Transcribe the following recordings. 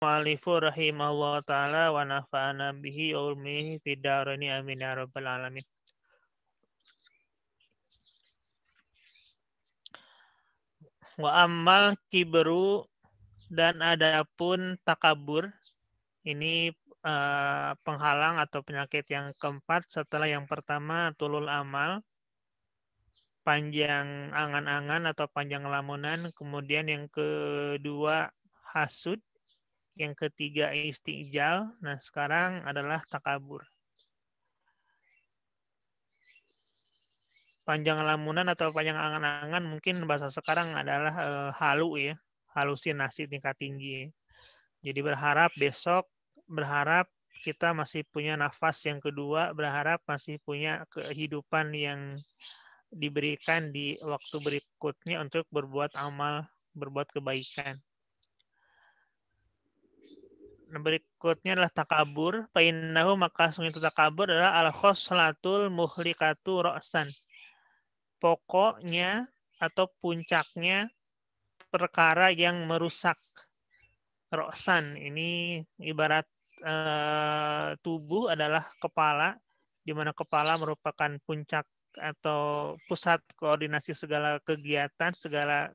mu'allifu rahimahullah ta'ala wa nafa'ana bihi wa ulmihi fid daraini amin ya rabbal alamin. Wa ammal kibru, dan adapun takabur, ini penghalang atau penyakit yang keempat setelah yang pertama tulul amal, panjang angan-angan atau panjang lamunan, kemudian yang kedua hasud, yang ketiga istijal, nah sekarang adalah takabur. Panjang lamunan atau panjang angan-angan mungkin bahasa sekarang adalah halu ya, halusinasi tingkat tinggi. Jadi berharap kita masih punya nafas yang kedua, berharap masih punya kehidupan yang diberikan di waktu berikutnya untuk berbuat amal, berbuat kebaikan. Nah, berikutnya adalah takabur. Fa'innahu, maka sungguh itu takabur adalah al-khoslatul muhlikatu ra'san. Pokoknya atau puncaknya perkara yang merusak. Ra'san ini ibarat tubuh adalah kepala, di mana kepala merupakan puncak atau pusat koordinasi segala kegiatan, segala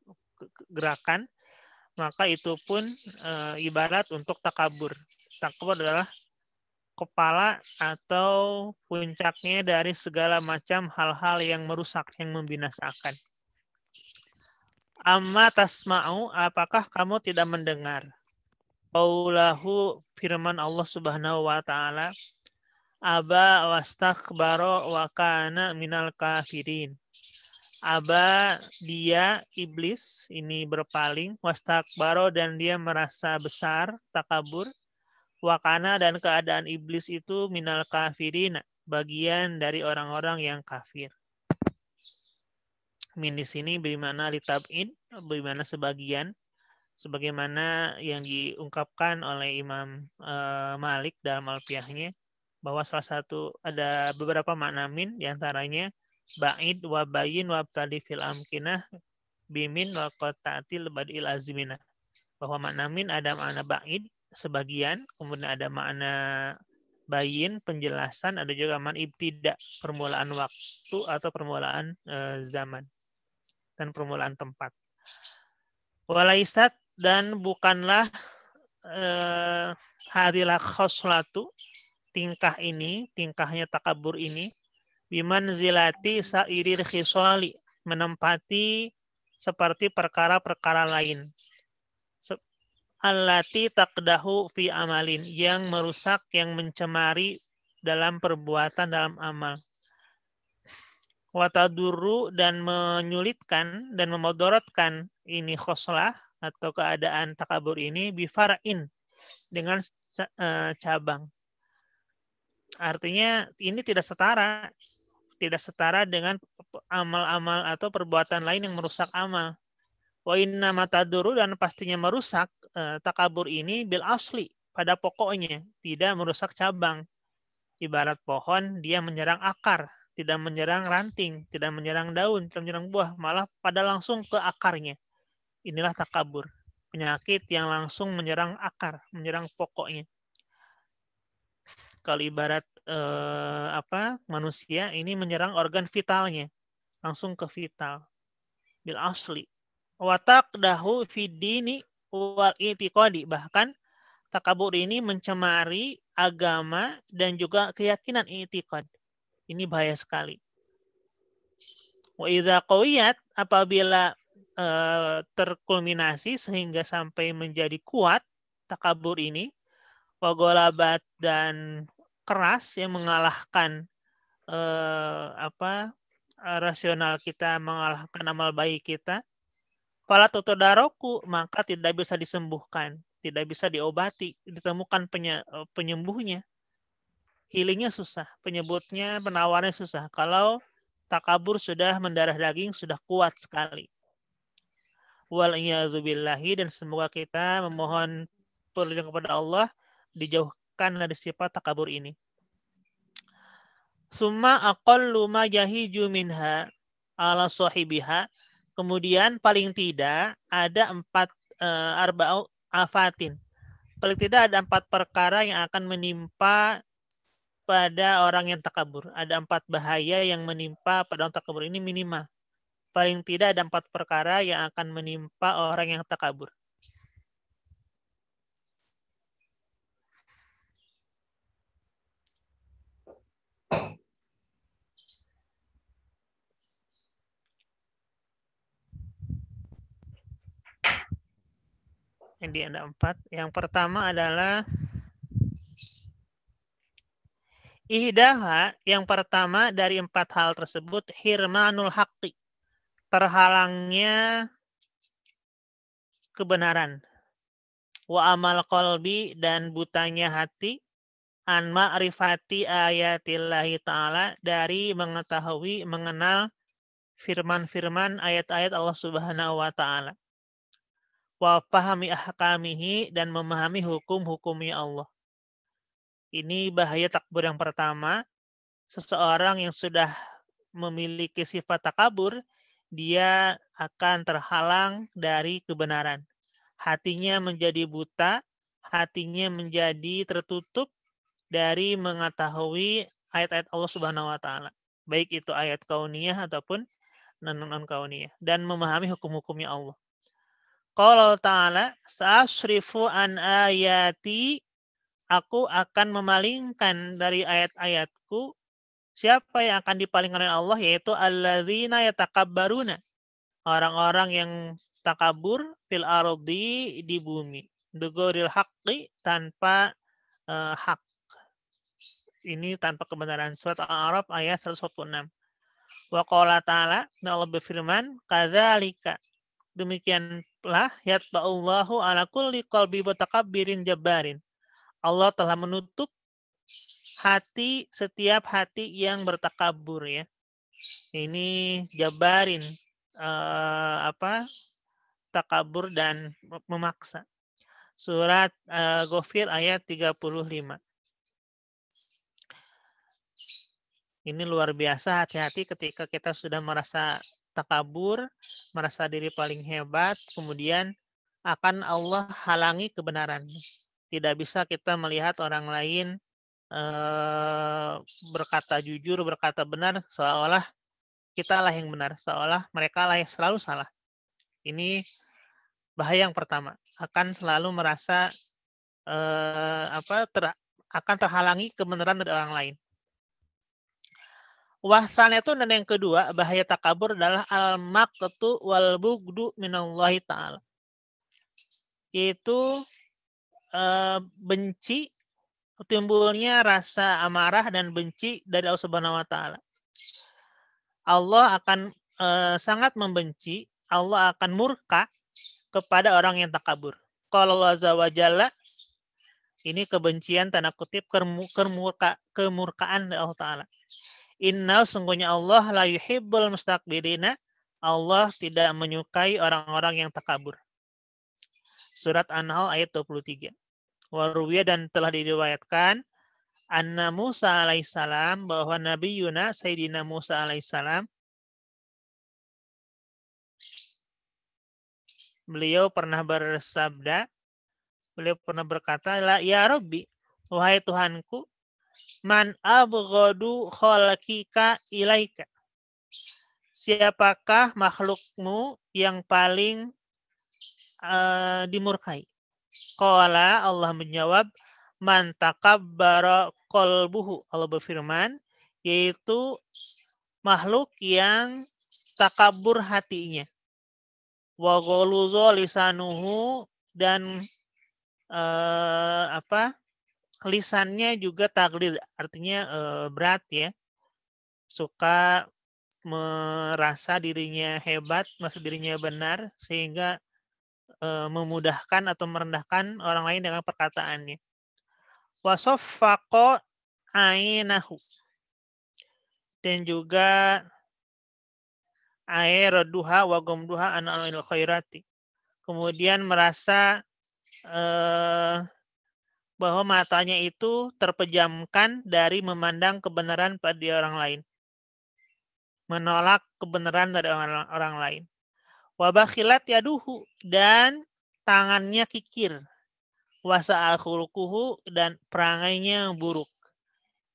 gerakan, maka itu pun ibarat untuk takabur. Takabur adalah kepala atau puncaknya dari segala macam hal-hal yang merusak, yang membinasakan. Amma tasma'u, apakah kamu tidak mendengar? Qaulahu, firman Allah Subhanahu wa taala, aba wastakbara wa kana minal kafirin. Aba, dia iblis ini berpaling, wastakbaro, dan dia merasa besar, takabur, wakana, dan keadaan iblis itu minal kafirin, bagian dari orang-orang yang kafir. Min di sini bagaimana litab'in, bagaimana sebagian, sebagaimana yang diungkapkan oleh Imam Malik dalam Alfiyahnya, bahwa salah satu ada beberapa makna min, diantaranya ba'id wa bayin wa abtali fil amkinah bimin wa qata'atil badil azminah. Bahwa makna min ada makna ba'id sebagian, kemudian ada makna bayin penjelasan, ada juga makna ibtida permulaan waktu atau permulaan zaman dan permulaan tempat. Walaisat, dan bukanlah hadilah khoslatu, tingkah ini, tingkahnya takabur ini, biman zilati sairir khiswali, menempati seperti perkara-perkara lain. Allati taqdahu fi amalin, yang merusak, yang mencemari dalam perbuatan, dalam amal. Wataduru, dan menyulitkan dan memudaratkan ini khoslah atau keadaan takabur ini bifar'in, dengan cabang. Artinya ini tidak setara dengan amal-amal atau perbuatan lain yang merusak amal. Wa inna mataduru, dan pastinya merusak takabur ini bil asli, pada pokoknya, tidak merusak cabang. Ibarat pohon, dia menyerang akar, tidak menyerang ranting, tidak menyerang daun, tidak menyerang buah, malah pada langsung ke akarnya. Inilah takabur, penyakit yang langsung menyerang akar, menyerang pokoknya. Kalau ibarat manusia, ini menyerang organ vitalnya, langsung ke vital. Bil asli. Watak dahu fidini wal itiqadi, bahkan takabur ini mencemari agama dan juga keyakinan i'tiqad. Ini bahaya sekali. Wa idza qawiyat, apabila terkulminasi sehingga sampai menjadi kuat takabur ini, wa golabat, dan keras, yang mengalahkan rasional kita, mengalahkan amal baik kita, fala tutadaroku, maka tidak bisa disembuhkan, tidak bisa diobati, ditemukan penyembuhnya. Healingnya susah, penyebutnya, penawarnya susah. Kalau takabur sudah mendarah daging, sudah kuat sekali. Wal'iyadzubillahi, dan semoga kita memohon perlindungan kepada Allah, dijauhkan dari sifat takabur ini. Summa aqallu ma yahiju minha ala sahibiha, kemudian paling tidak ada 4 arba'u afatin, paling tidak ada 4 perkara yang akan menimpa pada orang yang takabur. Ada 4 bahaya yang menimpa pada orang takabur ini minimal. Paling tidak ada 4 perkara yang akan menimpa orang yang takabur. Jadi ada 4. Yang pertama adalah ihdaha, yang pertama dari 4 hal tersebut, hirmanul haqqi, terhalangnya kebenaran. Wa amal qalbi, dan butanya hati, an ma'rifati ayatillahi ta'ala, dari mengetahui, mengenal firman-firman ayat-ayat Allah Subhanahu wa ta'ala. Wa fahami ahkamihi, dan memahami hukum-hukumnya Allah. Ini bahaya takabur yang pertama. Seseorang yang sudah memiliki sifat takabur, dia akan terhalang dari kebenaran. Hatinya menjadi buta, hatinya menjadi tertutup dari mengetahui ayat-ayat Allah Subhanahu wa taala. Baik itu ayat kauniyah ataupun non-kauniyah, dan memahami hukum-hukumnya Allah. Qala ta'ala, sa'asrifu an ayati, aku akan memalingkan dari ayat-ayatku. Siapa yang akan dipalingkan oleh Allah? Yaitu alladzina yatakabbaruna, orang-orang yang takabur fil ardi, di bumi, bighairil haqqi, tanpa hak. Ini tanpa kebenaran. Surat Al-A'raf ayat 146. Wa qala ta'ala, Allah berfirman, kadzalika, demikianlah yatba'ullahu ala kulli qalbi mutakabbirin jabbarin. Allah telah menutup hati, setiap hati yang bertakabur, ya. Ini jabarin, takabur dan memaksa. Surat Ghafir ayat 35. Ini luar biasa, hati-hati ketika kita sudah merasa takabur, merasa diri paling hebat, kemudian akan Allah halangi kebenaran. Tidak bisa kita melihat orang lain berkata jujur, berkata benar, seolah-olah kita lah yang benar, seolah mereka lah yang selalu salah. Ini bahaya yang pertama, akan selalu merasa akan terhalangi kebenaran dari orang lain. Wahsan itu, dan yang kedua, bahaya takabur adalah al-maqtu wal bugdu minallahi ta'ala. Itu benci, timbulnya rasa amarah dan benci dari Allah Subhanahu wa taala. Allah akan sangat membenci, Allah akan murka kepada orang yang takabur. Kalau Allah Azza wa Jalla, ini kebencian tanda kutip kemurkaan dari Allah Ta'ala. Inna, sungguhnya Allah la yuhibbul mustakbirina, Allah tidak menyukai orang-orang yang takabur. Surat An-Nahl ayat 23. Waruwiya, dan telah diriwayatkan, anna Musa alaihissalam, bahwa Nabi Yuna, Sayyidina Musa alaihissalam, beliau pernah bersabda, beliau pernah berkata, la ya Rabbi, wahai Tuhanku, man abghadu khalqika ilaika, siapakah makhlukmu yang paling dimurkai? Qala, Allah menjawab, man takabbara qalbuhu, Allah berfirman, yaitu makhluk yang takabur hatinya. Wa ghuluzo lisanuhu, dan lisannya juga taglid, artinya berat, ya. Suka merasa dirinya hebat, merasa dirinya benar, sehingga memudahkan atau merendahkan orang lain dengan perkataannya. Wasaffaqa ainahu, dan juga airaduha wa gumduha an al khairati, kemudian merasa bahwa matanya itu terpejamkan dari memandang kebenaran pada orang lain, menolak kebenaran dari orang lain. Wa bakhilat yaduhu, dan tangannya kikir. wasa'akhulukuhu, dan perangainya buruk.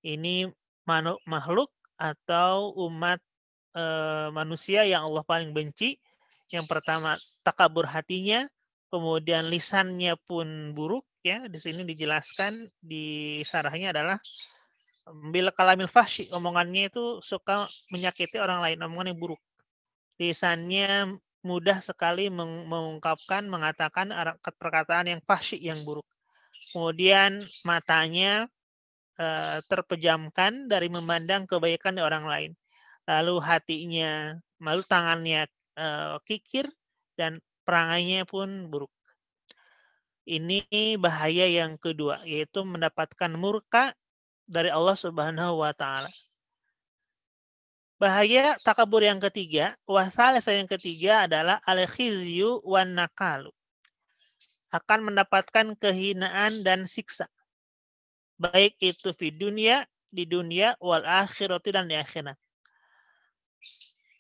Ini makhluk atau umat manusia yang Allah paling benci. Yang pertama takabur hatinya, kemudian lisannya pun buruk, ya. Di sini dijelaskan di sarahnya adalah bil kalamil fahsy, omongannya itu suka menyakiti orang lain, omongannya buruk. Lisannya mudah sekali mengungkapkan, mengatakan perkataan yang fahsy, yang buruk. Kemudian matanya terpejamkan dari memandang kebaikan orang lain. Lalu hatinya, lalu tangannya kikir, dan perangainya pun buruk. Ini bahaya yang kedua, yaitu mendapatkan murka dari Allah Subhanahu wa taala. Bahaya takabur yang ketiga, wasalasa yang ketiga adalah al-khizyu wan nakalu. Akan mendapatkan kehinaan dan siksa. Baik itu di dunia, wal akhirati, dan di akhirat.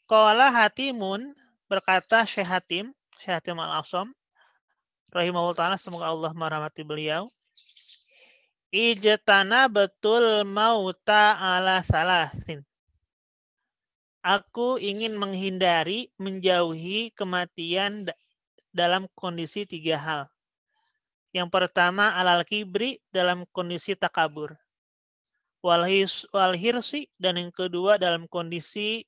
Qala Hatimun, berkata Syekh Hatim Al-Asam rahimahullah ta'ala, semoga Allah merahmati beliau, ijtana betul mauta ala salasin. Aku ingin menghindari, menjauhi kematian dalam kondisi 3 hal. Yang pertama alal kibri, dalam kondisi takabur. Wal hirsi, dan yang kedua dalam kondisi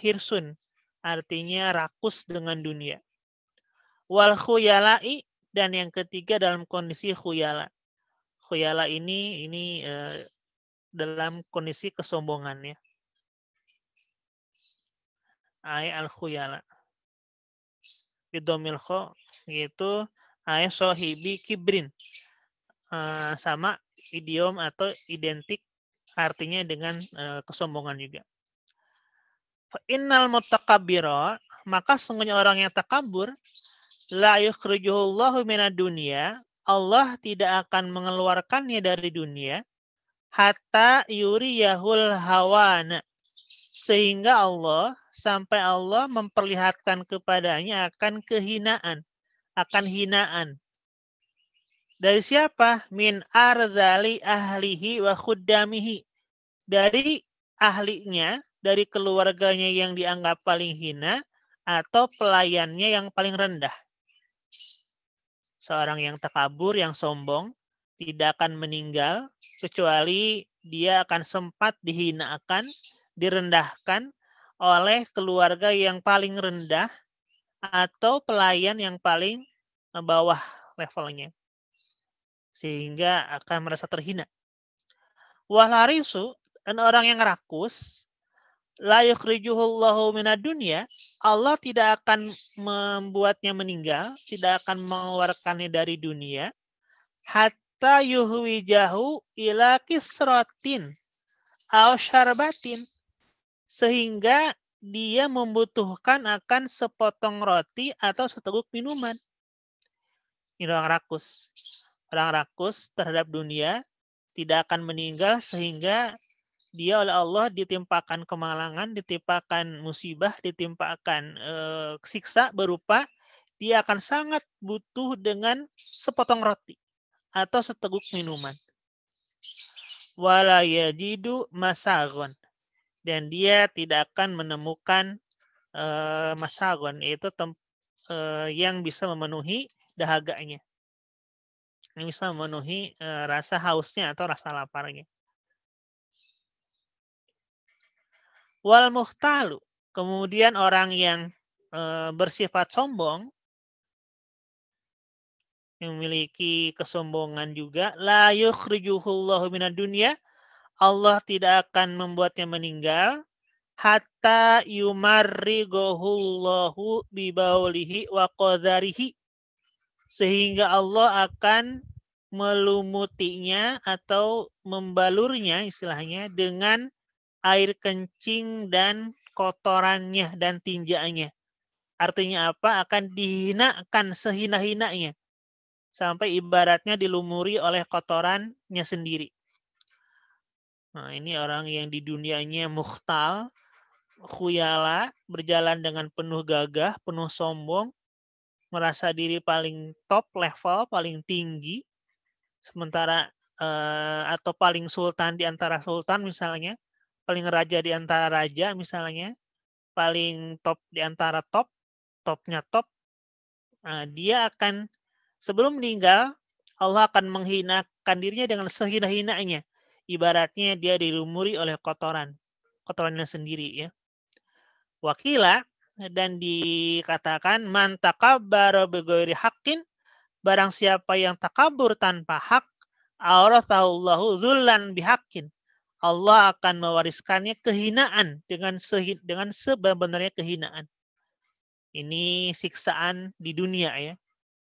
hirsun, artinya rakus dengan dunia. Wal khuyala'i, dan yang ketiga dalam kondisi khuyala. Khuyala ini dalam kondisi kesombongannya. Ay al khuyala. Bidomil kho, yaitu ay sohibi kibrin. Sama idiom atau identik artinya dengan kesombongan juga. Innal mutakabbira, maka sungguhnya orang yang takabur, la yukhrijuhullahu minad dunya, Allah tidak akan mengeluarkannya dari dunia, hatta yuriyahul hawana, sehingga sampai Allah memperlihatkan kepadanya akan kehinaan, akan hinaan. Dari siapa? Min arzali ahlihi wa khuddamihi. Dari ahlinya, dari keluarganya yang dianggap paling hina, atau pelayannya yang paling rendah. Seorang yang takabur, yang sombong, tidak akan meninggal, kecuali dia akan sempat dihinakan, direndahkan oleh keluarga yang paling rendah, atau pelayan yang paling bawah levelnya, sehingga akan merasa terhina. Walarisu, dan orang yang rakus, la yukhrijuhullahu minad dunya, Allah tidak akan membuatnya meninggal, tidak akan mengeluarkannya dari dunia, hatta yuhwijahu ila kisratin aw syarbatin, sehingga dia membutuhkan akan sepotong roti atau seteguk minuman. Ini orang rakus. Orang rakus terhadap dunia tidak akan meninggal, sehingga dia oleh Allah ditimpakan kemalangan, ditimpakan musibah, ditimpakan siksa berupa dia akan sangat butuh dengan sepotong roti atau seteguk minuman. Wala yajidu masagon, dan dia tidak akan menemukan masagon, yaitu yang bisa memenuhi dahaganya, yang bisa memenuhi rasa hausnya atau rasa laparnya. Wal muhtalu, kemudian orang yang bersifat sombong, yang memiliki kesombongan juga, la yukhrijuhullahu minad dunya, Allah tidak akan membuatnya meninggal, hatta yumarrigohullahu bibaulihi wa qadarihi, sehingga Allah akan melumutinya atau membalurnya, istilahnya, dengan air kencing dan kotorannya dan tinjanya. Artinya apa? Akan dihinakan sehina-hinanya, sampai ibaratnya dilumuri oleh kotorannya sendiri. Nah, ini orang yang di dunianya mukhtal, khuyala, berjalan dengan penuh gagah, penuh sombong, merasa diri paling top level, paling tinggi, sementara atau paling sultan di antara sultan misalnya, paling raja di antara raja misalnya, paling top di antara top, topnya top, dia akan sebelum meninggal Allah akan menghinakan dirinya dengan sehina-hinanya. Ibaratnya dia dilumuri oleh kotorannya sendiri ya. Wakila, dan dikatakan man takabbara bighairi haqqin, barang siapa yang takabur tanpa hak, aurathallahu dzullan bihaqqin, Allah akan mewariskannya kehinaan dengan sebenarnya kehinaan. Ini siksaan di dunia ya.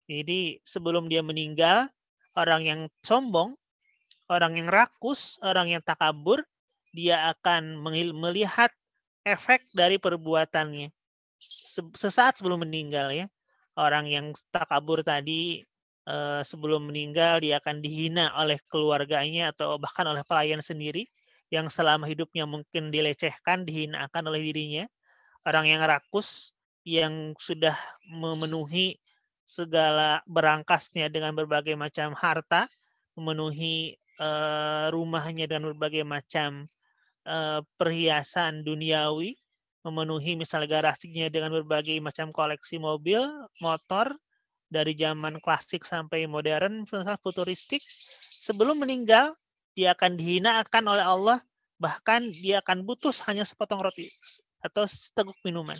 Jadi sebelum dia meninggal, orang yang sombong, orang yang rakus, orang yang takabur, dia akan melihat efek dari perbuatannya sesaat sebelum meninggal ya. Orang yang takabur tadi sebelum meninggal dia akan dihina oleh keluarganya atau bahkan oleh pelayan sendiri yang selama hidupnya mungkin dilecehkan, dihinakan oleh dirinya. Orang yang rakus yang sudah memenuhi segala berangkasnya dengan berbagai macam harta, memenuhi rumahnya dengan berbagai macam perhiasan duniawi, memenuhi misalnya garasinya dengan berbagai macam koleksi mobil, motor, dari zaman klasik sampai modern, futuristik. Sebelum meninggal, dia akan dihinakan oleh Allah, bahkan dia akan butuh hanya sepotong roti atau seteguk minuman.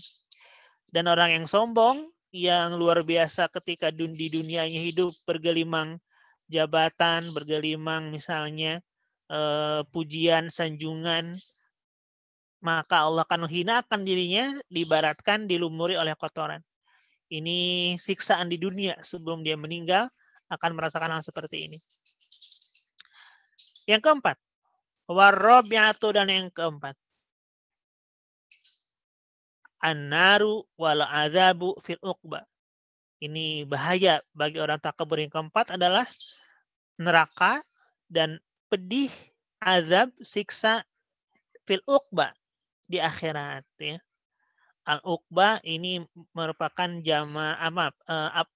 Dan orang yang sombong, yang luar biasa ketika di dunianya hidup bergelimang jabatan, bergelimang misalnya pujian, sanjungan, maka Allah akan menghinakan dirinya, diibaratkan dilumuri oleh kotoran. Ini siksaan di dunia sebelum dia meninggal akan merasakan hal seperti ini. Yang keempat, warrabi'atu, dan yang keempat, an-naru wal adzabu fil uqba. Ini bahaya bagi orang takabur. Yang keempat adalah neraka dan pedih azab siksa fil uqba, di akhirat ya. Al-uqba ini merupakan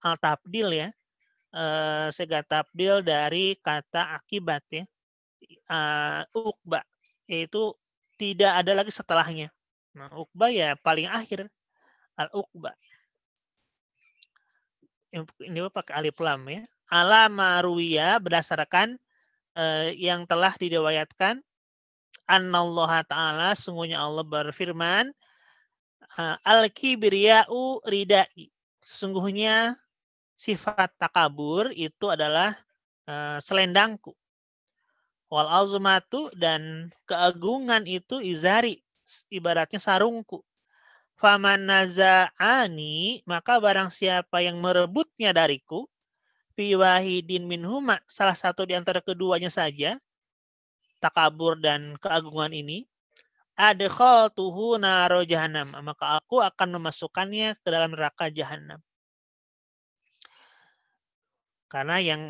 al-tabdil ya. Sega tabdil dari kata akibat ya. Uqba yaitu tidak ada lagi setelahnya. Nah, uqba ya paling akhir. Al-uqba. Ini pakai alif lam ya. Ala maruwiya, berdasarkan yang telah diriwayatkan, annallaha ta'ala, sungguhnya Allah berfirman, al-kibriya'u ridai, sesungguhnya sifat takabur itu adalah selendangku. Wal azmatu, dan keagungan itu izari, ibaratnya sarungku. Faman naza'ani, maka barang siapa yang merebutnya dariku, fi wahidin minhuma, salah satu di antara keduanya saja, takabur dan keagungan ini, adkhaltuhu naro jahannam, maka aku akan memasukkannya ke dalam neraka jahanam. Karena yang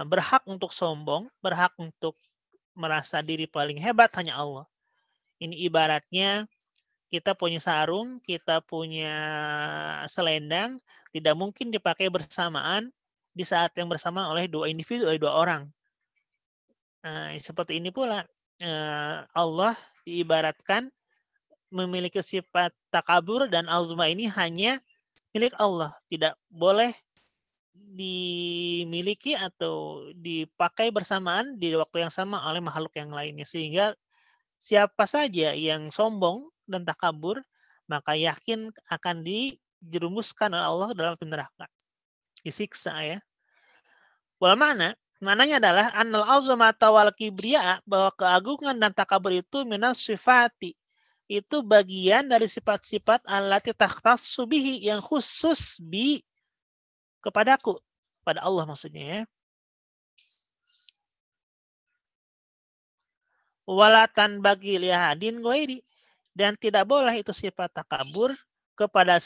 berhak untuk sombong, berhak untuk merasa diri paling hebat hanya Allah. Ini ibaratnya kita punya sarung, kita punya selendang, tidak mungkin dipakai bersamaan di saat yang bersamaan oleh dua individu, oleh dua orang. Seperti ini pula Allah diibaratkan memiliki sifat takabur dan azma ini hanya milik Allah, tidak boleh dimiliki atau dipakai bersamaan di waktu yang sama oleh makhluk yang lainnya. Sehingga siapa saja yang sombong dan takabur, maka yakin akan dijerumuskan oleh Allah dalam neraka, disiksa ya. Wal mananya adalah annal azamata wal kibriya, bahwa keagungan dan takabur itu minas sifati, itu bagian dari sifat-sifat allati takhtassu bihi, yang khusus kepadaku, pada Allah maksudnya ya. Walatan bagi lihadin goiri, dan tidak boleh itu sifat takabur kepada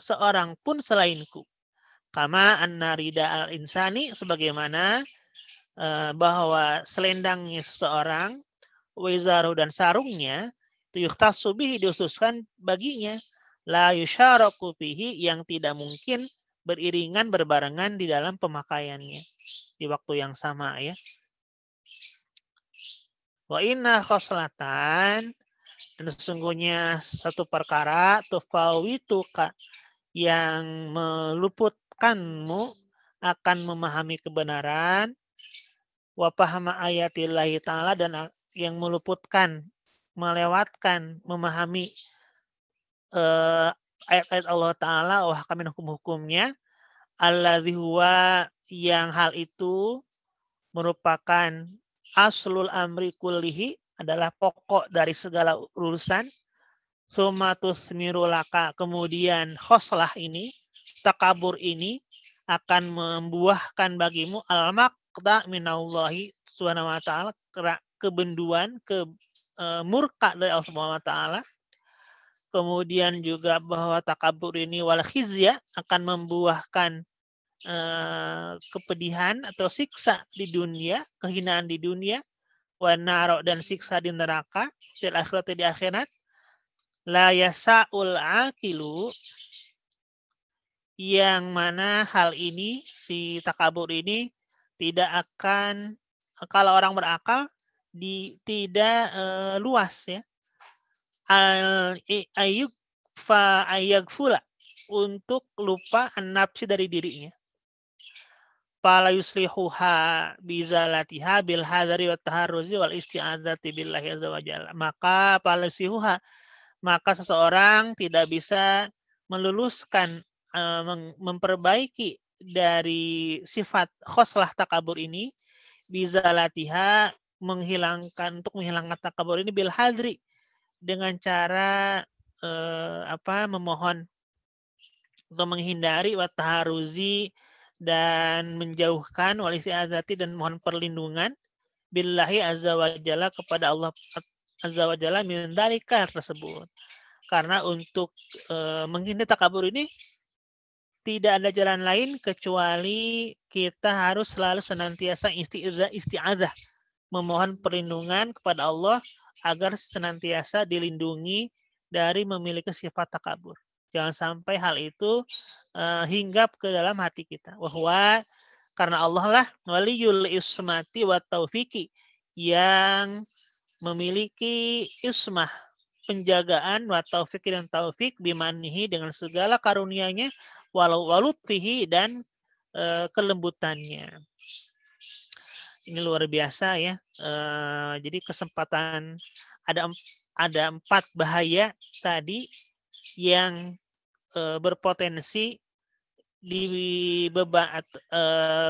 seorang pun selainku. Kama anna rida al insani, sebagaimana bahwa selendangnya seseorang, wizaru, dan sarungnya, yukhtassu bihi, diususkan baginya, la yusyaraku fihi, yang tidak mungkin beriringan berbarengan di dalam pemakaiannya di waktu yang sama ya. Wa inna khoslatan, dan sesungguhnya satu perkara tufawituka, yang meluputkanmu akan memahami kebenaran, wa pahama ayatillahi ta'ala, dan yang meluputkan, melewatkan, memahami ayat-ayat Allah Ta'ala, wa hakamin hukum-hukumnya, alladzi huwa, yang hal itu merupakan aslul amri kullihi, adalah pokok dari segala urusan. Sumatus mirulaka, kemudian khoslah ini, takabur ini akan membuahkan bagimu al-maqta minallahi subhanahu wa ta'ala, kebenduan, murka dari Allah subhanahu wa ta'ala. Kemudian juga bahwa takabur ini wal khizya, akan membuahkan kepedihan atau siksa di dunia, kehinaan di dunia, wa naro, dan siksa di neraka, di akhirat, di akhirat. La yasa'ul akilu, yang mana hal ini, si takabur ini tidak akan, kalau orang berakal, tidak luas ya. Ayagfula, untuk lupa nafsi dari dirinya. Fala yuslihuha bizalatiha bil hadari wa taharruzi wal isti'adzati billahi azza wa jalla. Maka fala yuslihuha, maka seseorang tidak bisa meluluskan, memperbaiki dari sifat khoslah takabur ini, bizalatiha, untuk menghilangkan takabur ini, bil hadri, dengan cara memohon untuk menghindari, wa taharuzi, dan menjauhkan, wal isti'adzati, dan mohon perlindungan, billahi azza wa jalla, kepada Allah azza wa jalla, min dzalika tersebut. Karena untuk menghindari takabur ini tidak ada jalan lain kecuali kita harus selalu senantiasa isti'adzah, memohon perlindungan kepada Allah agar senantiasa dilindungi dari memiliki sifat takabur. Jangan sampai hal itu hinggap ke dalam hati kita. Wahwa, karena Allah lah waliyul ismati wa taufiki, yang memiliki ismah, penjagaan, wa taufik, dan taufik, bimanihi, dengan segala karunia-Nya, walutfihi, dan kelembutannya. Ini luar biasa ya. Jadi kesempatan, ada 4 bahaya tadi yang berpotensi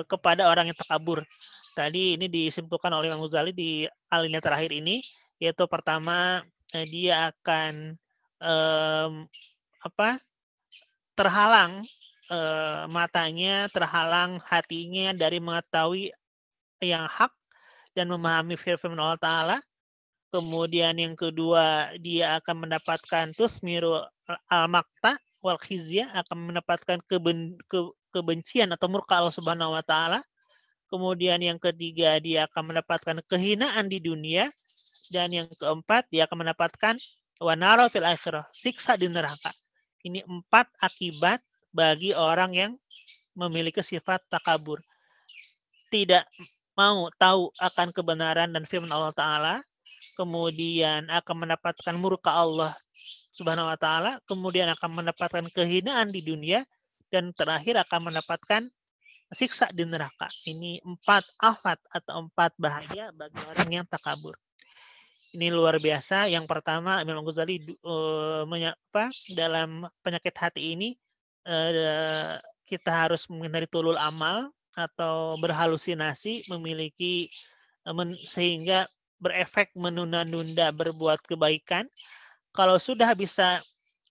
kepada orang yang takabur. Tadi ini disimpulkan oleh Imam Ghazali di alinea terakhir ini, yaitu pertama, dia akan terhalang matanya, terhalang hatinya dari mengetahui yang hak dan memahami firman Allah Ta'ala. Kemudian yang kedua, dia akan mendapatkan tusmiru al-maqta wal khizya, akan mendapatkan kebencian atau murka Allah Subhanahu wa Ta'ala. Kemudian yang ketiga, dia akan mendapatkan kehinaan di dunia. Dan yang keempat, dia akan mendapatkan wanaro fil akhirah, siksa di neraka. Ini 4 akibat bagi orang yang memiliki sifat takabur. Tidak mau tahu akan kebenaran dan firman Allah Ta'ala, kemudian akan mendapatkan murka Allah Subhanahu wa Ta'ala, kemudian akan mendapatkan kehinaan di dunia, dan terakhir akan mendapatkan siksa di neraka. Ini 4 afat atau 4 bahaya bagi orang yang takabur. Ini luar biasa. Yang pertama, Imam Ghazali dalam penyakit hati ini, kita harus menghindari tulul amal atau berhalusinasi, memiliki sehingga berefek menunda-nunda berbuat kebaikan. Kalau sudah bisa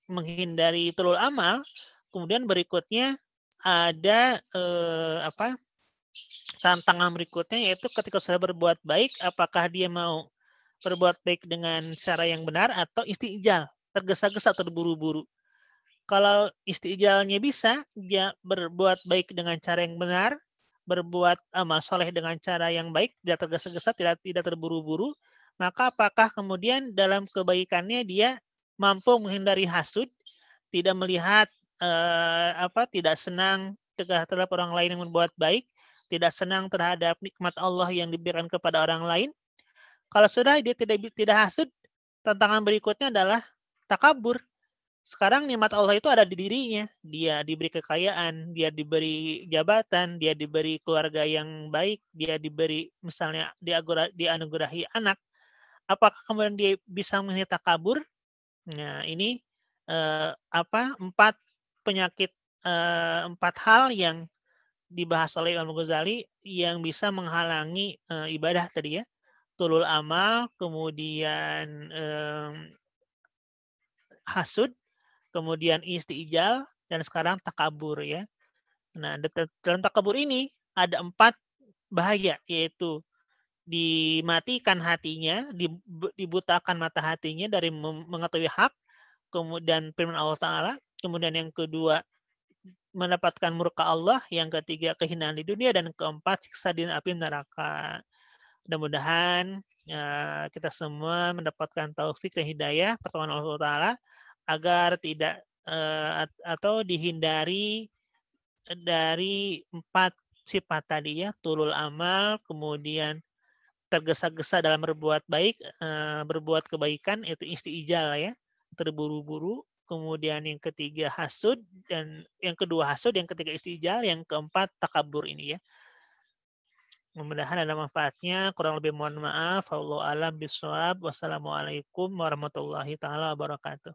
menghindari tulul amal, kemudian berikutnya ada tantangan berikutnya, yaitu ketika sudah berbuat baik, apakah dia mau berbuat baik dengan cara yang benar atau istijal, tergesa-gesa, terburu-buru. Kalau istijalnya bisa, dia berbuat baik dengan cara yang benar, berbuat amal soleh dengan cara yang baik, tidak tergesa-gesa, tidak terburu-buru, maka apakah kemudian dalam kebaikannya dia mampu menghindari hasud tidak melihat tidak senang terhadap orang lain yang berbuat baik, tidak senang terhadap nikmat Allah yang diberikan kepada orang lain. Kalau sudah dia tidak hasud, tantangan berikutnya adalah takabur. Sekarang nikmat Allah itu ada di dirinya. Dia diberi kekayaan, dia diberi jabatan, dia diberi keluarga yang baik, dia diberi misalnya dianugerahi anak. Apakah kemudian dia bisa menjadi takabur? Nah, ini empat penyakit, empat hal yang dibahas oleh Imam Ghazali yang bisa menghalangi ibadah tadi ya. Tulul amal, kemudian hasud, kemudian istijal, dan sekarang takabur ya. Nah, dalam takabur ini ada 4 bahaya, yaitu dimatikan hatinya, dibutakan mata hatinya dari mengetahui hak, kemudian firman Allah Ta'ala, kemudian yang kedua mendapatkan murka Allah, yang ketiga kehinaan di dunia, dan keempat siksa di api neraka. Mudah-mudahan kita semua mendapatkan taufik dan hidayah pertolongan Allah Ta'ala agar tidak atau dihindari dari 4 sifat tadi ya, tulul amal, kemudian tergesa-gesa dalam berbuat baik, berbuat kebaikan, itu istijal ya, terburu-buru, kemudian yang ketiga hasud, dan yang kedua hasud, yang ketiga istijal, yang keempat takabur ini ya. Mudah-mudahan ada manfaatnya. Kurang lebih mohon maaf. Wallahu a'lam bishawab. Wassalamualaikum warahmatullahi taala wabarakatuh.